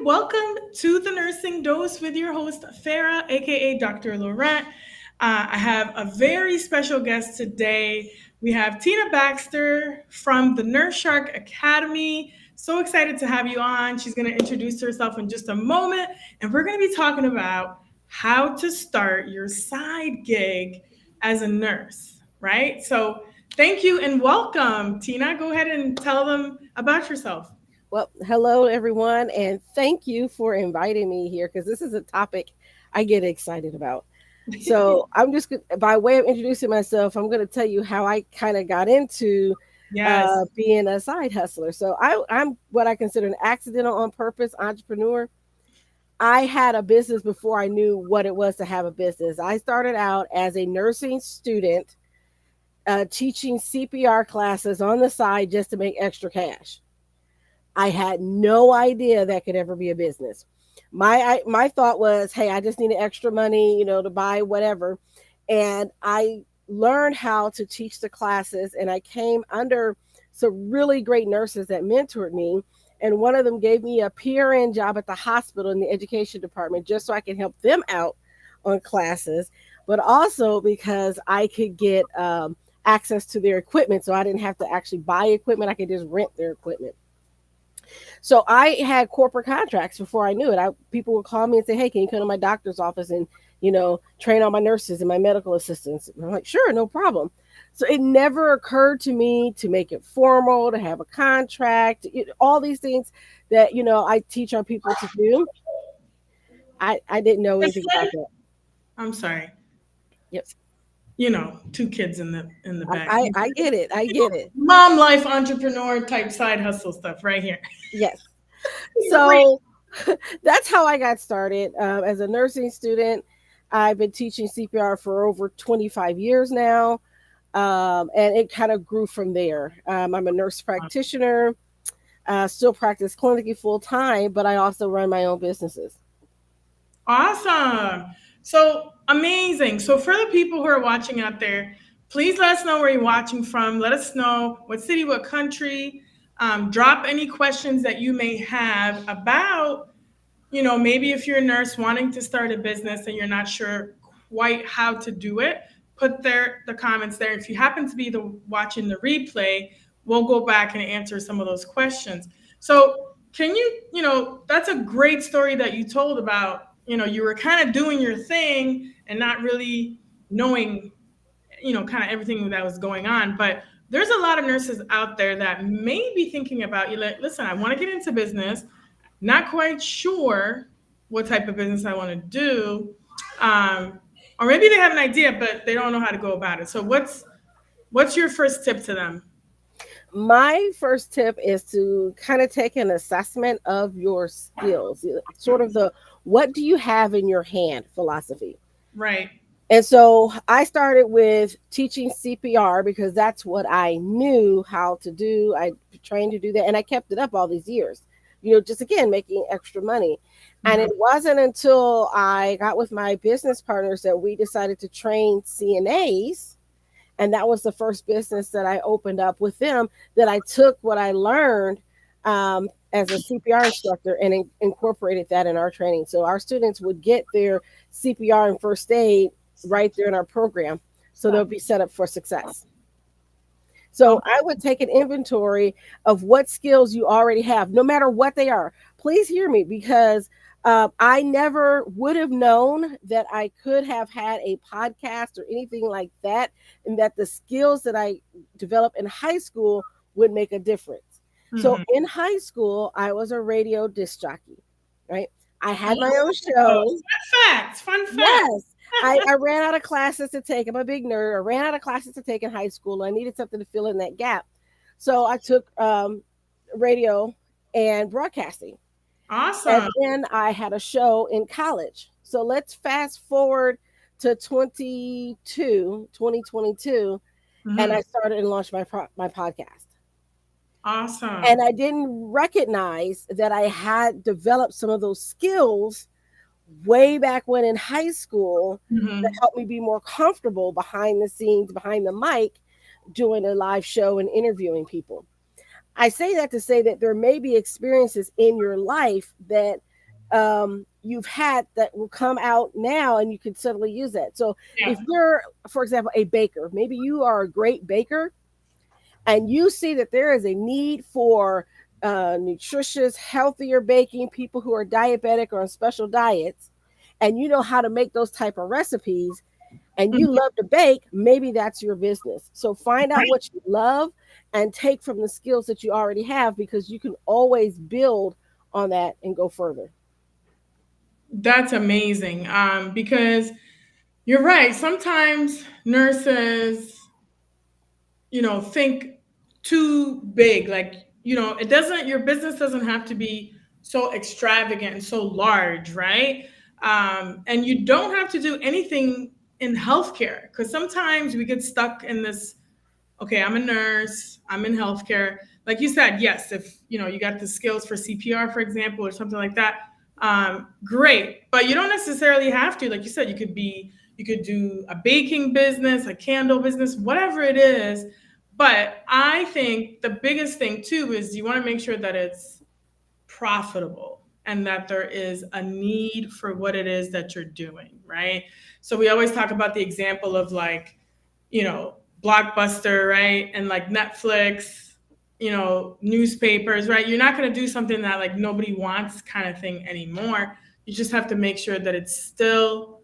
Welcome to the Nursing Dose with your host, Farah, aka Dr. Laurent. I have a very special guest today. We have Tina Baxter from the Nurse Shark Academy. So excited to have you on. She's going to introduce herself in just a moment, and we're going to be talking about how to start your side gig as a nurse, right? So, thank you and welcome, Tina. Go ahead and tell them about yourself. Well, hello everyone, and thank you for inviting me here because this is a topic I get excited about. So, by way of introducing myself, I'm going to tell you how I kind of got into Yes. being a side hustler. I'm what I consider an accidental on purpose entrepreneur. I had a business before I knew what it was to have a business. I started out as a nursing student teaching CPR classes on the side just to make extra cash. I had no idea that could ever be a business. My thought was, hey, I just needed extra money, to buy whatever, and I learned how to teach the classes, and I came under some really great nurses that mentored me, and one of them gave me a PRN job at the hospital in the education department just so I could help them out on classes, but also because I could get access to their equipment, so I didn't have to actually buy equipment. I could just rent their equipment. So I had corporate contracts before I knew it. People would call me and say, "Hey, can you come to my doctor's office and train all my nurses and my medical assistants?" And I'm like, "Sure, no problem." So it never occurred to me to make it formal, to have a contract, all these things that I teach our people to do. I didn't know anything about that. I'm sorry. Yep, Two kids in the back. I get it. I get it. Mom life entrepreneur type side hustle stuff right here. Yes. Great. So that's how I got started as a nursing student. I've been teaching CPR for over 25 years now, and it kind of grew from there. I'm a nurse practitioner, still practice clinically full time, but I also run my own businesses. Awesome. So amazing. So for the people who are watching out there, please let us know where you're watching from. Let us know what city, what country. Drop any questions that you may have about, maybe if you're a nurse wanting to start a business and you're not sure quite how to do it, put the comments there. If you happen to be watching the replay, we'll go back and answer some of those questions. So can that's a great story that you told about, you were kind of doing your thing and not really knowing, kind of everything that was going on. But there's a lot of nurses out there that may be thinking about you like, listen, I want to get into business, not quite sure what type of business I want to do. Or maybe they have an idea, but they don't know how to go about it. So what's your first tip to them? My first tip is to kind of take an assessment of your skills, sort of the what do you have in your hand philosophy. Right. And so I started with teaching CPR because that's what I knew how to do. I trained to do that, and I kept it up all these years, just again, making extra money. And Mhm. it wasn't until I got with my business partners that we decided to train CNAs. And that was the first business that I opened up with them, that I took what I learned as a CPR instructor and incorporated that in our training. So our students would get their CPR and first aid right there in our program. So they'll be set up for success. So I would take an inventory of what skills you already have, no matter what they are. Please hear me, because I never would have known that I could have had a podcast or anything like that, and that the skills that I developed in high school would make a difference. So Mhm. in high school, I was a radio disc jockey, right? I had my own Oh, show. fun fact. Fun fact. Yes. I ran out of classes to take. I'm a big nerd. I ran out of classes to take in high school. I needed something to fill in that gap. So I took radio and broadcasting. And Awesome. then I had a show in college. So let's fast forward to 2022, and I Mhm. started and launched my podcast. Awesome. And I didn't recognize that I had developed some of those skills way back when in high school that Mhm. helped me be more comfortable behind the scenes, behind the mic, doing a live show and interviewing people. I say that to say that there may be experiences in your life that you've had that will come out now and you can suddenly use that. So if Yeah. you're, for example, a baker, maybe you are a great baker and you see that there is a need for nutritious, healthier baking, people who are diabetic or on special diets, and you know how to make those type of recipes, and you Mhm. love to bake, maybe that's your business. So find out Right. what you love and take from the skills that you already have, because you can always build on that and go further. That's amazing. Because you're right. Sometimes nurses, think too big. Like, it doesn't, your business doesn't have to be so extravagant and so large, right? And you don't have to do anything in healthcare, because sometimes we get stuck in this, okay, I'm a nurse, I'm in healthcare. Like you said, yes, if you got the skills for CPR, for example, or something like that, great. But you don't necessarily have to. Like you said, you could do a baking business, a candle business, whatever it is. But I think the biggest thing too is you want to make sure that it's profitable and that there is a need for what it is that you're doing, right? So we always talk about the example of, like, Blockbuster, right? And like Netflix, newspapers, right? You're not going to do something that like nobody wants kind of thing anymore. You just have to make sure that it's still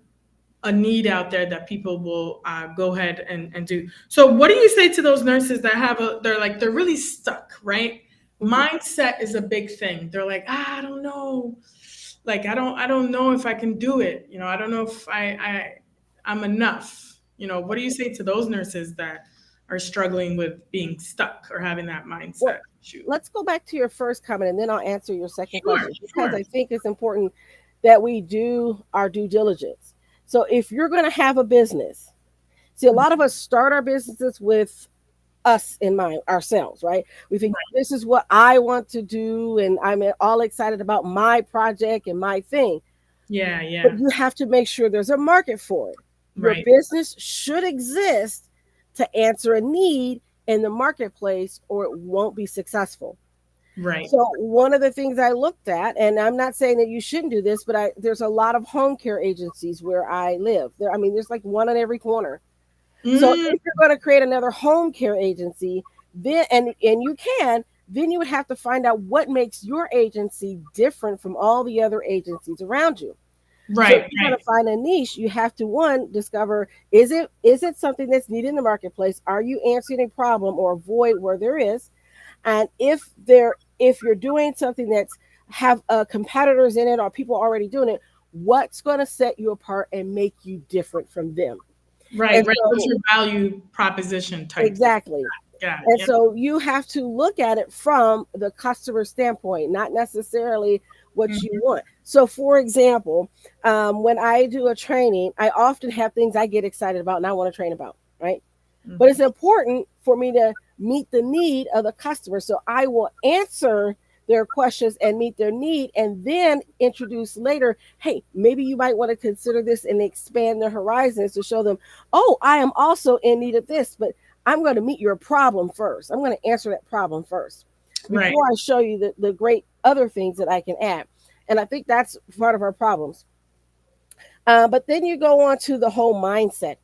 a need out there that people will go ahead and do. So what do you say to those nurses that they're really stuck, right? Mhm. Mindset is a big thing. They're like, I don't know, like I don't know if I can do it. I don't know if I'm enough. What do you say to those nurses that are struggling with being stuck or having that Well, mindset issue? let's go back to your first comment and then I'll answer your second Sure, question, because sure. I think it's important that we do our due diligence. So if you're going to have a business, see, a lot of us start our businesses with us in mind, ourselves, right? We think this is what I want to do, and I'm all excited about my project and my thing. Yeah, But yeah. you have to make sure there's a market for it. Your Right, business should exist to answer a need in the marketplace, or it won't be successful. right. So one of the things I looked at, and I'm not saying that you shouldn't do this, but there's a lot of home care agencies where I live. There, I mean, there's like one on every corner. So Mm, if you're going to create another home care agency, then and you can, then you would have to find out what makes your agency different from all the other agencies around you. So if right, you're going right, to find a niche, you have to, one, discover, is it something that's needed in the marketplace? Are you answering a problem or a void where there is? And if you're doing something that's have competitors in it or people already doing it, what's going to set you apart and make you different from them? right, And right. What's so your value proposition type thing? exactly. Got it. And Yeah. so you have to look at it from the customer standpoint, not necessarily what you Mhm. want. So, for example, when I do a training, I often have things I get excited about and I want to train about, right? But it's Mhm. important for me to meet the need of the customer. So I will answer their questions and meet their need, and then introduce later, hey, maybe you might want to consider this and expand their horizons to show them, oh, I am also in need of this, but I'm going to meet your problem first. I'm going to answer that problem first Right. before I show you the great other things that I can add. And I think that's part of our problems. But then you go on to the whole mindset,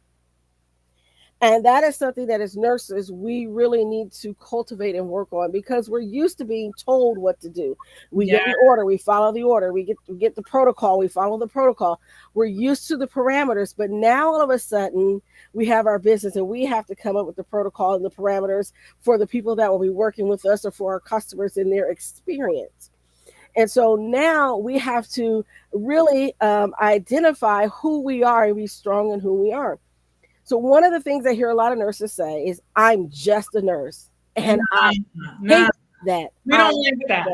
and that is something that as nurses, we really need to cultivate and work on, because we're used to being told what to do. We Yeah. get an order, we follow the order, we get the protocol, we follow the protocol. We're used to the parameters, but now all of a sudden we have our business and we have to come up with the protocol and the parameters for the people that will be working with us or for our customers in their experience. And so now we have to really identify who we are and be strong in who we are. So one of the things I hear a lot of nurses say is, "I'm just a nurse," and I Nah, nah. hate that. We I don't like hate that.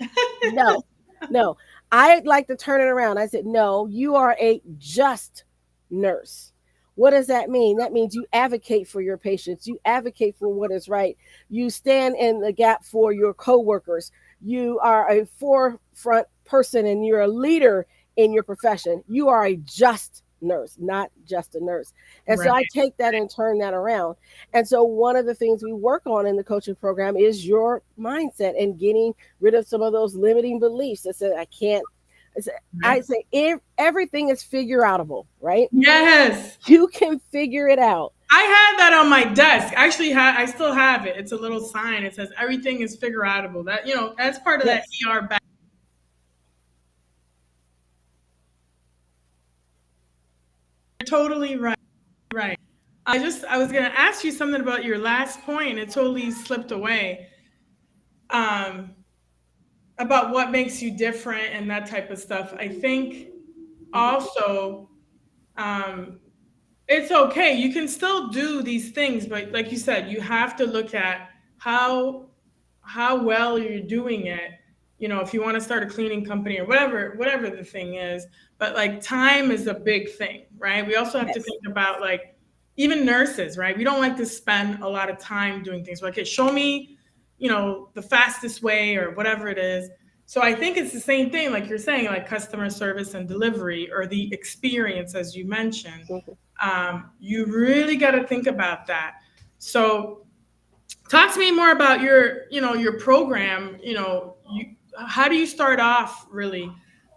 that. No, no. I'd like to turn it around. I said, "No, you are a just nurse." What does that mean? That means you advocate for your patients. You advocate for what is right. You stand in the gap for your coworkers. You are a forefront person and you're a leader in your profession. You are a just nurse, not just a nurse. And so Right. I take that and turn that around. And so one of the things we work on in the coaching program is your mindset and getting rid of some of those limiting beliefs that said, I can't I Right. say if everything is figure outable, right? Yes. You can figure it out. I had that on my desk. Actually, I still have it. It's a little sign. It says everything is figure outable. That that's part of that Yes. ER back. You're totally right. Right. I was gonna ask you something about your last point. It totally slipped away. Um, about what makes you different and that type of stuff. I think Mhm. also um, it's okay. You can still do these things, but like you said, you have to look at how how well you're doing it. If you want to start a cleaning company or whatever the thing is. But like time is a big thing, right? We also have to Yes. think about like even nurses, right? We don't like to spend a lot of time doing things. We're like, okay, show me, the fastest way or whatever it is. So I think it's the same thing, like you're saying, like customer service and delivery or the experience, as you mentioned. Mhm. You really got to think about that. So talk to me more about your program. How do you start off really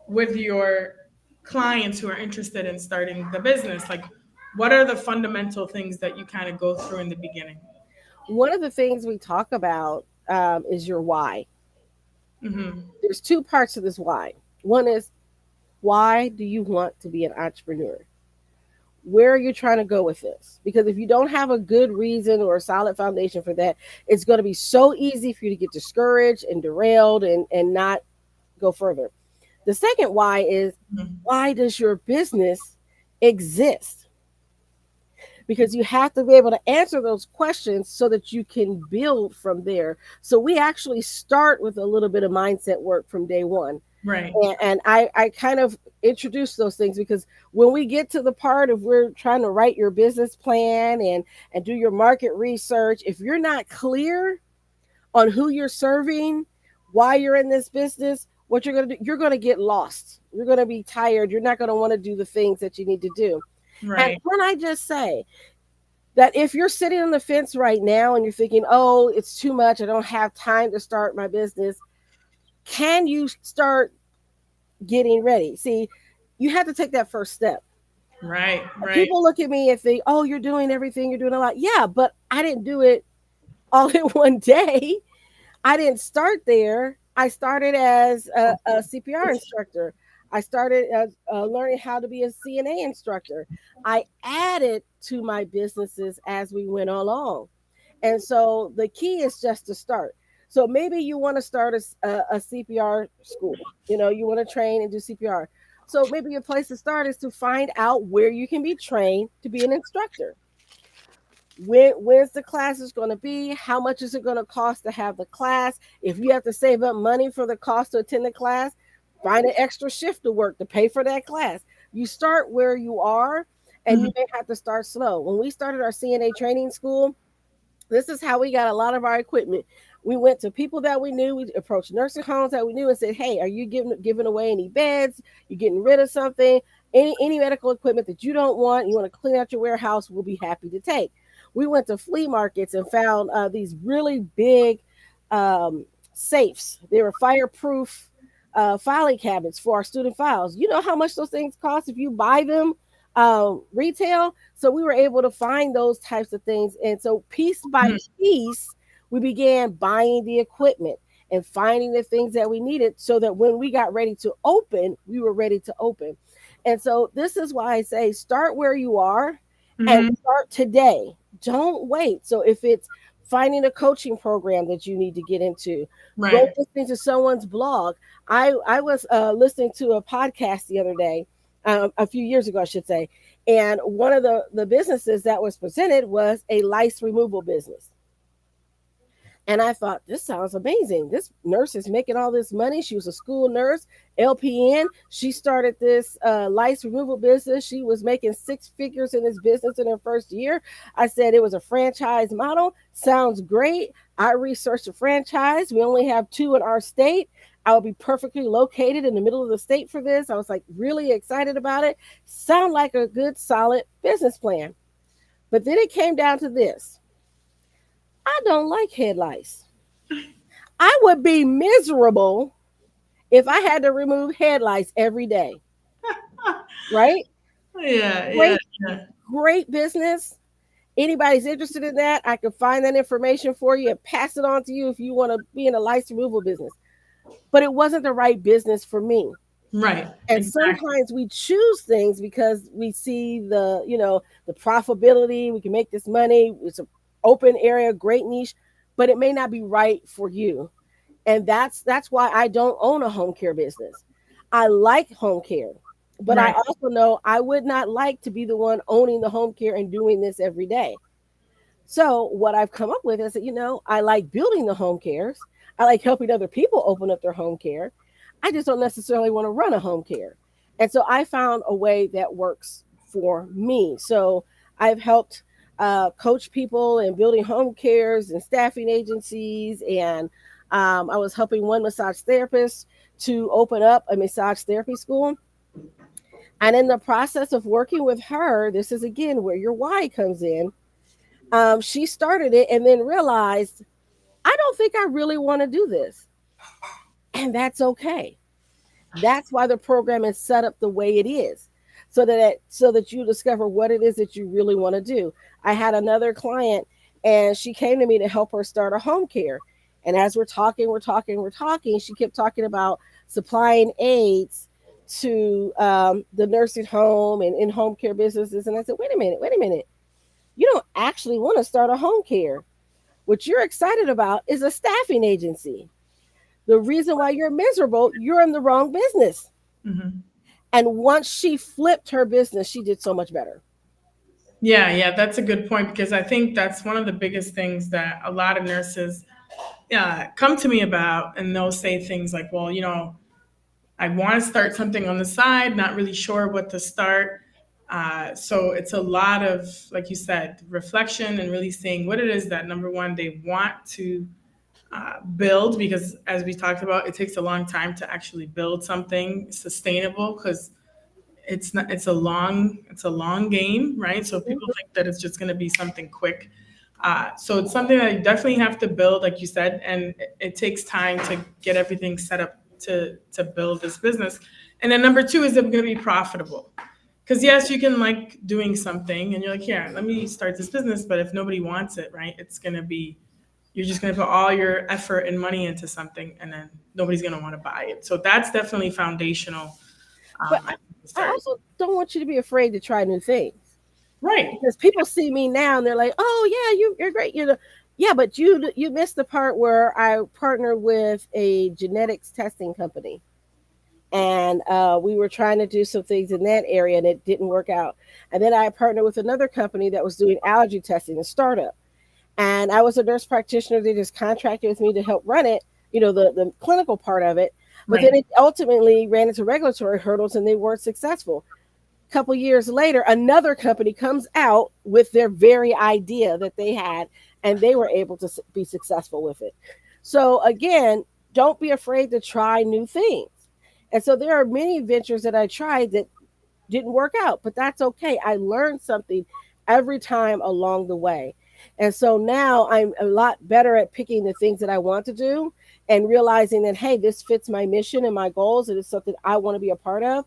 with your clients who are interested in starting the business? Like, what are the fundamental things that you kind of go through in the beginning? One of the things we talk about is your why. Mm-hmm. There's two parts to this why. One is, why do you want to be an entrepreneur? Where are you trying to go with this? Because if you don't have a good reason or a solid foundation for that, it's going to be so easy for you to get discouraged and derailed and not go further. The second why is, why does your business exist? Because you have to be able to answer those questions so that you can build from there. So we actually start with a little bit of mindset work from day one. Right. And I kind of introduce those things because when we get to the part of we're trying to write your business plan and do your market research, if you're not clear on who you're serving, why you're in this business, what you're going to do, you're going to get lost. You're going to be tired. You're not going to want to do the things that you need to do. And Right. when I just say that if you're sitting on the fence right now and you're thinking, oh, it's too much, I don't have time to start my business, can you start getting ready? See, you have to take that first step. Right. Right. People look at me and think, oh, you're doing everything, you're doing a lot. Yeah, but I didn't do it all in one day. I didn't start there. I started as a CPR instructor. I started as, learning how to be a CNA instructor. I added to my businesses as we went along. And so the key is just to start. So maybe you want to start a CPR school. You want to train and do CPR. So maybe your place to start is to find out where you can be trained to be an instructor. Where's the class is going to be? How much is it going to cost to have the class? If you have to save up money for the cost to attend the class, find an extra shift to work to pay for that class. You start where you are, and Mhm. you may have to start slow. When we started our CNA training school, this is how we got a lot of our equipment. We went to people that we knew. We approached nursing homes that we knew and said, "Hey, are you giving away any beds? You getting rid of something? Any medical equipment that you don't want? You want to clean out your warehouse? We'll be happy to take." We went to flea markets and found these really big safes. They were fireproof filing cabinets for our student files. You know how much those things cost if you buy them retail? So we were able to find those types of things. And so piece by Mhm. piece, we began buying the equipment and finding the things that we needed so that when we got ready to open, we were ready to open. And so this is why I say start where you are and Mhm. start today. Don't wait. So if it's finding a coaching program that you need to get into, go Right. listening to someone's blog. I was listening to a podcast the other day, a few years ago, I should say, and one of the businesses that was presented was a lice removal business. And I thought, this sounds amazing. This nurse is making all this money. She was a school nurse, LPN. She started this lice removal business. She was making six figures in this business in her first year. I said it was a franchise model. Sounds great. I researched a franchise. We only have two in our state. I would be perfectly located in the middle of the state for this. I was like really excited about it. Sound like a good, solid business plan. But then it came down to this. I don't like head lice. I would be miserable If I had to remove headlights every day, right? Yeah, yeah, Great, yeah. great business. Anybody's interested in that, I can find that information for you and pass it on to you if you want to be in a lights removal business. But it wasn't the right business for me. Right. And Exactly. sometimes we choose things because we see the profitability, we can make this money, it's an open area, great niche, but it may not be right for you. And that's why I don't own a home care business. I like home care, but I Right. also know I would not like to be the one owning the home care and doing this every day. So what I've come up with is that, I like building the home cares. I like helping other people open up their home care. I just don't necessarily want to run a home care. And so I found a way that works for me. So I've helped coach people in building home cares and staffing agencies. And I was helping one massage therapist to open up a massage therapy school. And in the process of working with her, this is again where your why comes in. She started it and then realized, I don't think I really want to do this. And that's okay. That's why the program is set up the way it is. So that you discover what it is that you really want to do. I had another client and she came to me to help her start a home care. And as we're talking, she kept talking about supplying aids to the nursing home and in home care businesses. And I said, wait a minute. You don't actually want to start a home care. What you're excited about is a staffing agency. The reason why you're miserable, you're in the wrong business. Hmm. And once she flipped her business, she did so much better. Yeah, yeah, that's a good point because I think that's one of the biggest things that a lot of nurses come to me about, and they'll say things like, "Well, I want to start something on the side, not really sure what to start." So it's a lot of, like you said, reflection and really seeing what it is that number one they want to build, because as we talked about, it takes a long time to actually build something sustainable because it's not it's a long game, right? So people Mhm. think that it's just going to be something quick. So it's something that you definitely have to build, like you said, and it takes time to get everything set up to build this business. And then number two is it going to be profitable? Because yes, you can like doing something, and you're like, yeah, let me start this business. But if nobody wants it, right, it's going to be you're just going to put all your effort and money into something, and then nobody's going to want to buy it. So that's definitely foundational. But I think to I start. also don't want you to be afraid to try new things Right. because people see me now and they're like, "Oh yeah, you're great." Yeah, but you missed the part where I partnered with a genetics testing company, and we were trying to do some things in that area, and it didn't work out. And then I partnered with another company that was doing allergy testing, a startup. And I was a nurse practitioner. They just contracted with me to help run it, the clinical part of it. But then Right. it ultimately ran into regulatory hurdles and they weren't successful. A couple years later, another company comes out with their very idea that they had, and they were able to be successful with it. So, again, don't be afraid to try new things. And so there are many ventures that I tried that didn't work out, but that's okay. I learned something every time along the way. And so now I'm a lot better at picking the things that I want to do and realizing that, hey, this fits my mission and my goals. And it's something I want to be a part of.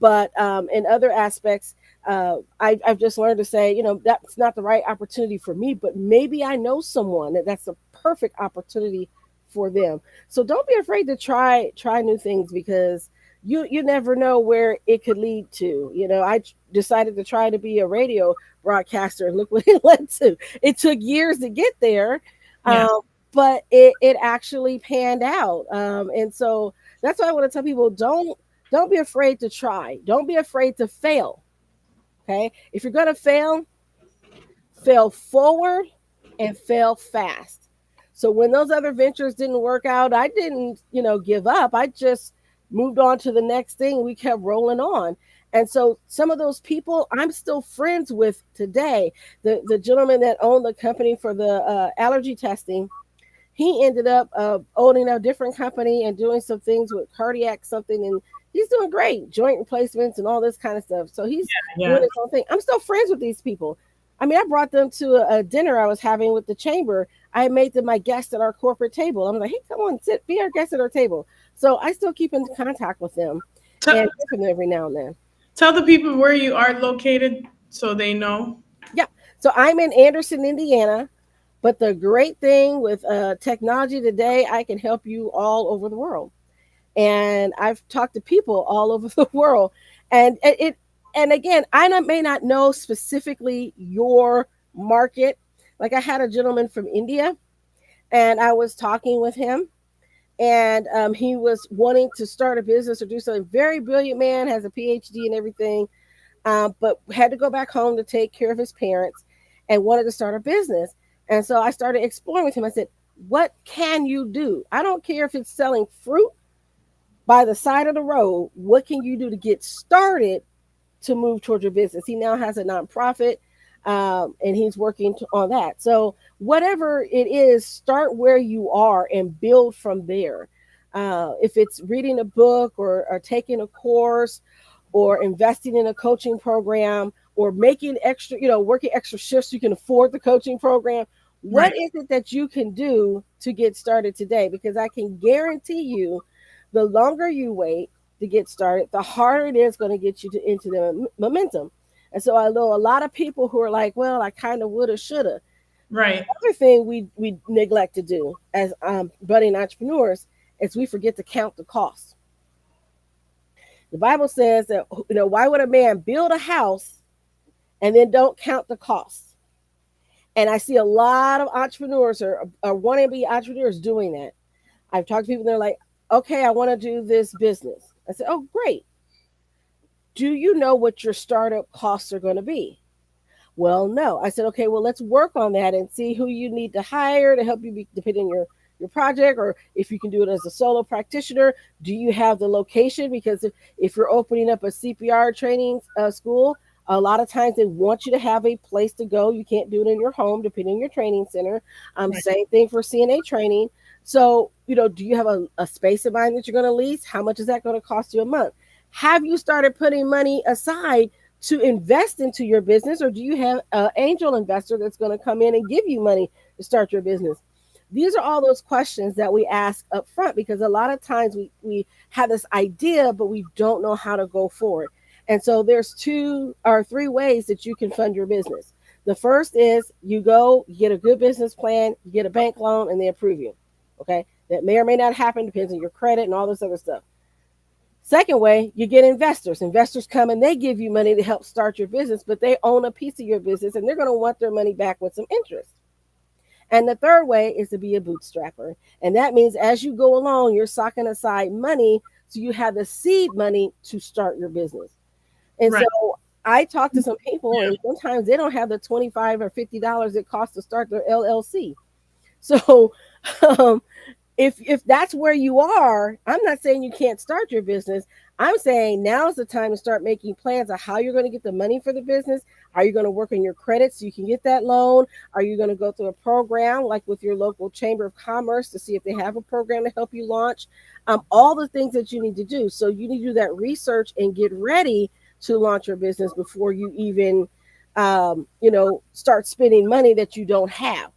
But in other aspects, I've just learned to say, that's not the right opportunity for me, but maybe I know someone that's a perfect opportunity for them. So don't be afraid to try new things because you never know where it could lead to. I decided to try to be a radio broadcaster, and look what it led to. It took years to get there, Yes. um, but it actually panned out. And so that's why I want to tell people: don't be afraid to try. Don't be afraid to fail. Okay, if you're gonna fail forward and fail fast. So when those other ventures didn't work out, I didn't, give up. I just moved on to the next thing. We kept rolling on. And so some of those people I'm still friends with today. The gentleman that owned the company for the allergy testing, he ended up owning a different company and doing some things with cardiac something, and he's doing great, joint replacements and all this kind of stuff. So he's doing Yeah. his own thing. I'm still friends with these people. I mean, I brought them to a dinner I was having with the chamber. I made them my guests at our corporate table. I'm like, hey, come on, sit, be our guest at our table. So I still keep in contact with them and Tell, hear from them every now and then. tell the people where you are located so they know. Yeah. So I'm in Anderson, Indiana. But the great thing with technology today, I can help you all over the world. And I've talked to people all over the world. And again, may not know specifically your market. Like I had a gentleman from India, and I was talking with him, and he was wanting to start a business or do something. Very brilliant man, has a PhD and everything, but had to go back home to take care of his parents and wanted to start a business. And so I started exploring with him. I said, what can you do? I don't care if it's selling fruit by the side of the road. What can you do to get started to move towards your business? He now has a nonprofit, and he's working on that. So, whatever it is, start where you are and build from there. If it's reading a book or taking a course or investing in a coaching program or making extra, working extra shifts so you can afford the coaching program. What Right. is it that you can do to get started today? Because I can guarantee you, the longer you wait to get started, the harder it is going to get you into the momentum. And so I know a lot of people who are like, well, I kind of woulda, shoulda. Right. Other thing we neglect to do as budding entrepreneurs is we forget to count the cost. The Bible says that, why would a man build a house and then don't count the costs? And I see a lot of entrepreneurs or wanting to be entrepreneurs doing that. I've talked to people, they're like, okay, I want to do this business. I said, oh, great. Do you know what your startup costs are going to be? Well, no. I said, okay, well, let's work on that and see who you need to hire to help you depending on your project, or if you can do it as a solo practitioner. Do you have the location? Because if you're opening up a CPR training school, a lot of times they want you to have a place to go. You can't do it in your home, depending on your training center. Right. Same thing for CNA training. So, do you have a space in mind that you're going to lease? How much is that going to cost you a month? Have you started putting money aside to invest into your business, or do you have an angel investor that's going to come in and give you money to start your business? These are all those questions that we ask up front, because a lot of times we have this idea, but we don't know how to go forward. And so there's two or three ways that you can fund your business. The first is you go, you get a good business plan, you get a bank loan, and they approve you. Okay. That may or may not happen, depends on your credit and all this other stuff. Second way, you get investors. Investors come and they give you money to help start your business, but they own a piece of your business and they're going to want their money back with some interest. And the third way is to be a bootstrapper. And that means as you go along, you're socking aside money so you have the seed money to start your business. And so Right. I talk to some people, and sometimes they don't have the $25 or $50 it costs to start their LLC. So um, if that's where you are, I'm not saying you can't start your business. I'm saying now is the time to start making plans of how you're going to get the money for the business. Are you going to work on your credit so you can get that loan? Are you going to go through a program like with your local chamber of commerce to see if they have a program to help you launch? All the things that you need to do. So you need to do that research and get ready to launch your business before you even, start spending money that you don't have.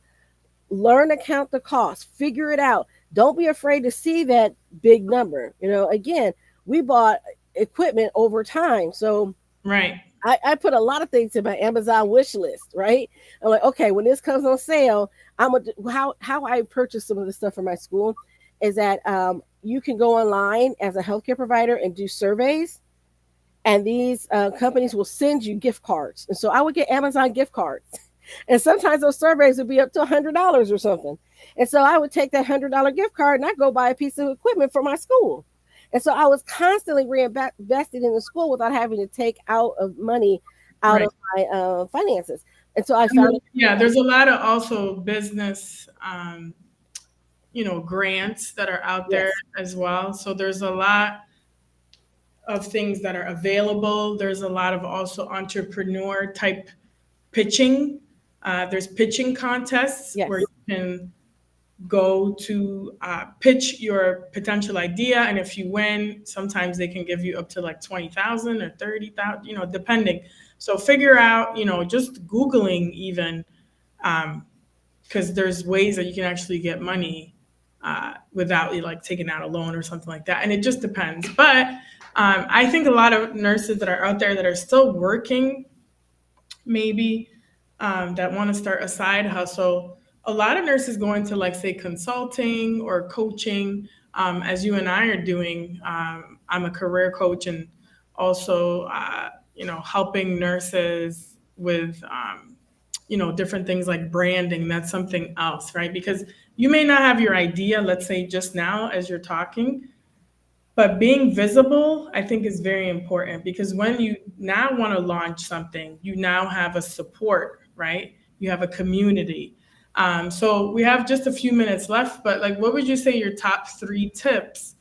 Learn to count the cost, figure it out. Don't be afraid to see that big number. Again, we bought equipment over time. So Right. I put a lot of things in my Amazon wish list, right? I'm like, okay, when this comes on sale, I'm gonna how I purchase some of the stuff for my school is that you can go online as a healthcare provider and do surveys, and these companies will send you gift cards. And so I would get Amazon gift cards. And sometimes those surveys would be up to $100 or something. And so I would take that $100 gift card and I go buy a piece of equipment for my school. And so I was constantly reinvesting in the school without having to take out of money out Right. of my finances. And so I found Yeah, there's a lot of also business, grants that are out there yes, as well. So there's a lot of things that are available. There's a lot of also entrepreneur type pitching. There's pitching contests where you yes, can go to pitch your potential idea, and if you win, sometimes they can give you up to like 20,000 or 30,000, depending. So figure out, just googling even, because there's ways that you can actually get money without like taking out a loan or something like that. And it just depends. But I think a lot of nurses that are out there that are still working, maybe that want to start a side hustle. A lot of nurses go into like say consulting or coaching, as you and I are doing. I'm a career coach and also, helping nurses with, different things like branding. That's something else, right? Because you may not have your idea, let's say just now as you're talking, but being visible, I think, is very important because when you now want to launch something, you now have a support, right? You have a community. So we have just a few minutes left, but like, what would you say your top three tips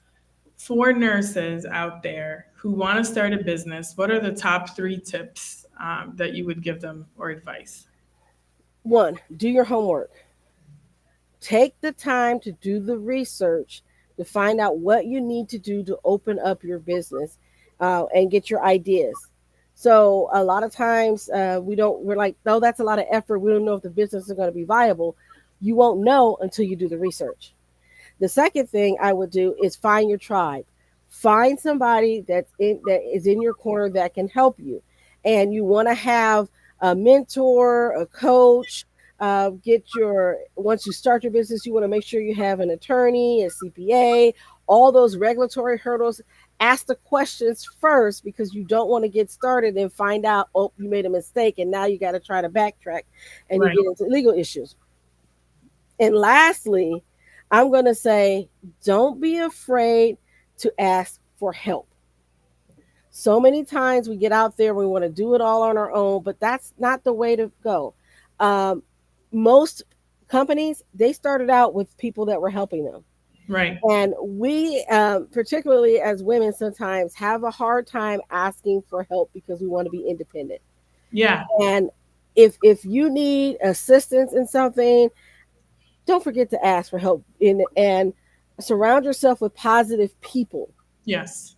for nurses out there who want to start a business? What are the top three tips that you would give them or advice? One, do your homework. Take the time to do the research to find out what you need to do to open up your business and get your ideas. So a lot of times we're like, no, that's a lot of effort. We don't know if the business is going to be viable. You won't know until you do the research. The second thing I would do is find your tribe. Find somebody that is in your corner that can help you. And you want to have a mentor, a coach. Get your Once you start your business, you want to make sure you have an attorney, a CPA, all those regulatory hurdles. Ask the questions first because you don't want to get started and find out, oh, you made a mistake, and now you got to try to backtrack and you Right. get into legal issues. And lastly, I'm going to say don't be afraid to ask for help. So many times we get out there, we want to do it all on our own, but that's not the way to go. Um, Most companies, they started out with people that were helping them. Right. And we, particularly as women, sometimes have a hard time asking for help because we want to be independent. Yeah. And if you need assistance in something, don't forget to ask for help and surround yourself with positive people. Yes.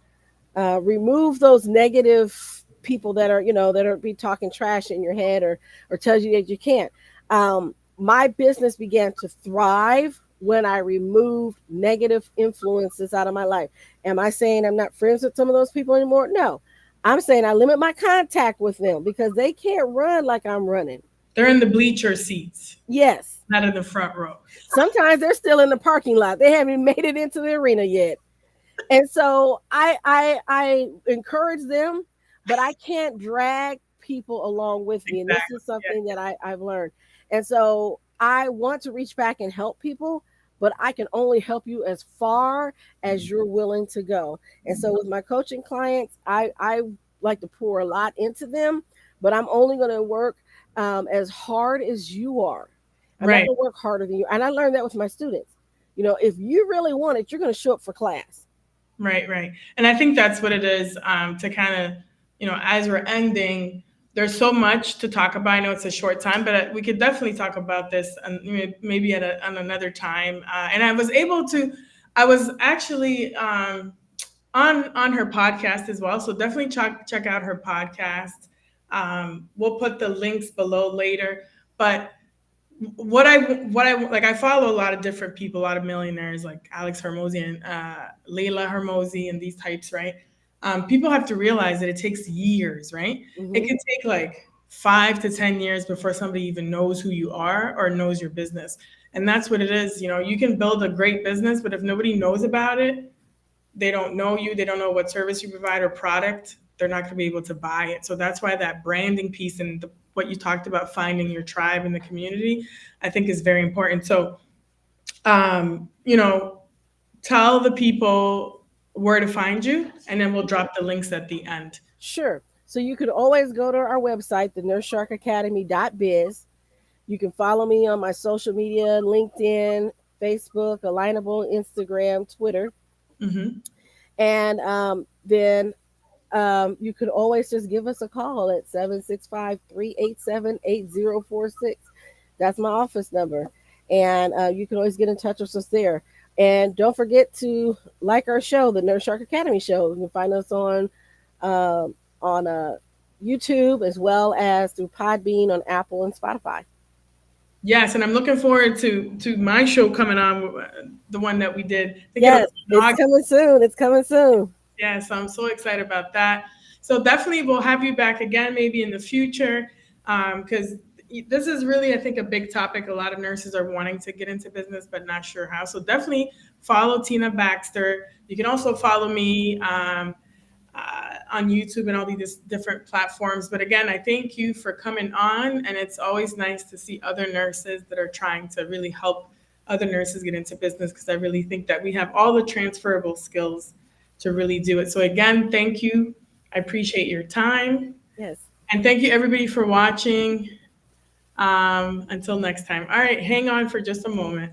Remove those negative people that are be talking trash in your head or tells you that you can't. My business began to thrive when I removed negative influences out of my life. Am I saying I'm not friends with some of those people anymore? No. I'm saying I limit my contact with them because they can't run like I'm running. They're in the bleacher seats, Yes. not in the front row. Sometimes they're still in the parking lot. They haven't made it into the arena yet. And so I encourage them, but I can't drag people along with me. And this Exactly. is something that I've learned. And so I want to reach back and help people, but I can only help you as far as you're willing to go. And so with my coaching clients, I like to pour a lot into them, but I'm only going to work as hard as you are. I'm not Right. going to work harder than you. And I learned that with my students. If you really want it, you're going to show up for class. Right, right. And I think that's what it is, to kind of, as we're ending, there's so much to talk about. I know it's a short time, but we could definitely talk about this and maybe on another time. And I was actually on her podcast as well. So definitely check out her podcast. We'll put the links below later. But what I like, I follow a lot of different people, a lot of millionaires like Alex Hermosi and Layla Hermosi and these types, right? People have to realize that it takes years, right? It Hmm. can take like 5 to 10 years before somebody even knows who you are or knows your business. And that's what it is. You can build a great business, but if nobody knows about it, they don't know you, they don't know what service you provide or product, they're not going to be able to buy it. So that's why that branding piece and what you talked about, finding your tribe in the community, I think is very important. So, um, you know, tell the people where to find you, and then we'll drop the links at the end. Sure. So you can always go to our website, the nurse-shark-academy.biz. You can follow me on my social media, LinkedIn, Facebook, Alignable, Instagram, Twitter. Hmm. And then you could always just give us a call at 765-387-8046. That's my office number. And you can always get in touch with us there. And don't forget to like our show, the Nurse Shark Academy Show. You can find us on YouTube as well as through Podbean on Apple and Spotify. Yes, and I'm looking forward to my show coming on, the one that we did. I think it'll Yes, be in it's August. coming soon. It's coming soon. Yeah, so I'm so excited about that. So definitely we'll have you back again, maybe in the future, because this is really, I think, a big topic. A lot of nurses are wanting to get into business but not sure how. So definitely follow Tina Baxter. You can also follow me on YouTube and all these different platforms. But again, I thank you for coming on, and it's always nice to see other nurses that are trying to really help other nurses get into business, because I really think that we have all the transferable skills to really do it. So again, thank you. I appreciate your time, Yes. and thank you everybody for watching. Until next time. All right, hang on for just a moment.